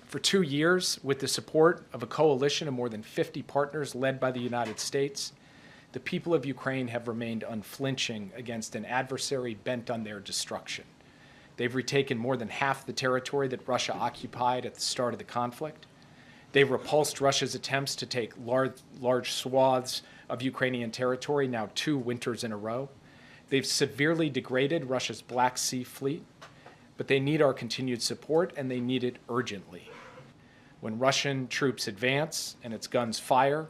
For 2 years, with the support of a coalition of more than 50 partners led by the United States, the people of Ukraine have remained unflinching against an adversary bent on their destruction. They've retaken more than half the territory that Russia occupied at the start of the conflict. They've repulsed Russia's attempts to take large swaths of Ukrainian territory, now 2 winters in a row. They've severely degraded Russia's Black Sea fleet, but they need our continued support, and they need it urgently. When Russian troops advance and its guns fire,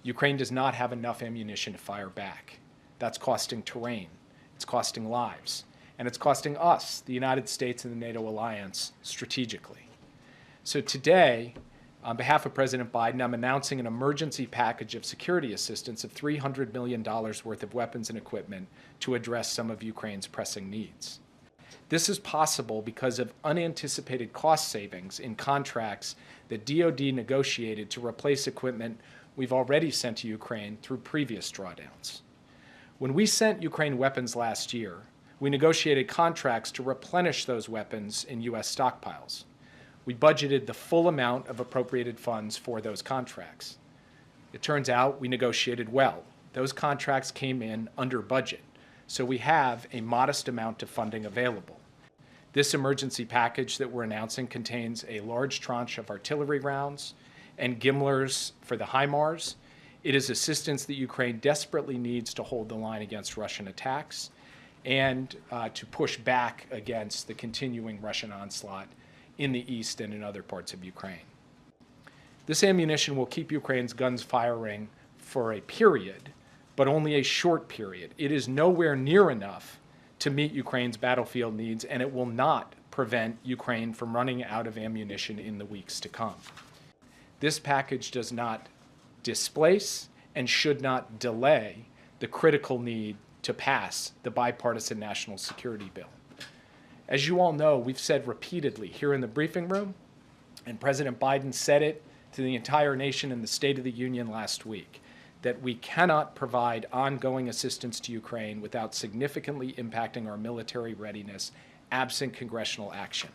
Ukraine does not have enough ammunition to fire back. That's costing terrain, it's costing lives, and it's costing us, the United States and the NATO alliance, strategically. So today, on behalf of President Biden, I'm announcing an emergency package of security assistance of $300 million worth of weapons and equipment to address some of Ukraine's pressing needs. This is possible because of unanticipated cost savings in contracts that DoD negotiated to replace equipment we've already sent to Ukraine through previous drawdowns. When we sent Ukraine weapons last year, we negotiated contracts to replenish those weapons in U.S. stockpiles. We budgeted the full amount of appropriated funds for those contracts. It turns out we negotiated well. Those contracts came in under budget, so we have a modest amount of funding available. This emergency package that we're announcing contains a large tranche of artillery rounds and gimbalers for the HIMARS. It is assistance that Ukraine desperately needs to hold the line against Russian attacks and to push back against the continuing Russian onslaught in the east and in other parts of Ukraine. This ammunition will keep Ukraine's guns firing for a period, but only a short period. It is nowhere near enough to meet Ukraine's battlefield needs, and it will not prevent Ukraine from running out of ammunition in the weeks to come. This package does not displace and should not delay the critical need to pass the bipartisan national security bill. As you all know, we've said repeatedly here in the briefing room, and President Biden said it to the entire nation in the State of the Union last week, that we cannot provide ongoing assistance to Ukraine without significantly impacting our military readiness absent congressional action.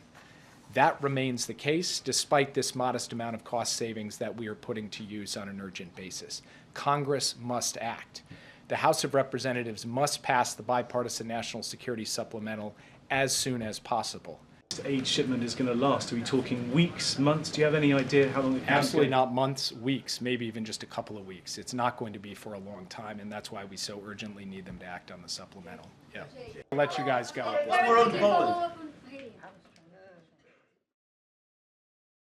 That remains the case despite this modest amount of cost savings that we are putting to use on an urgent basis. Congress must act. The House of Representatives must pass the bipartisan national security supplemental as soon as possible. Aid shipment is going to last? Are we talking weeks, months? Do you have any idea how long it can Absolutely not months, weeks, maybe even just a couple of weeks. It's not going to be for a long time, and that's why we so urgently need them to act on the supplemental. Yeah. I'll let you guys go. More on Poland.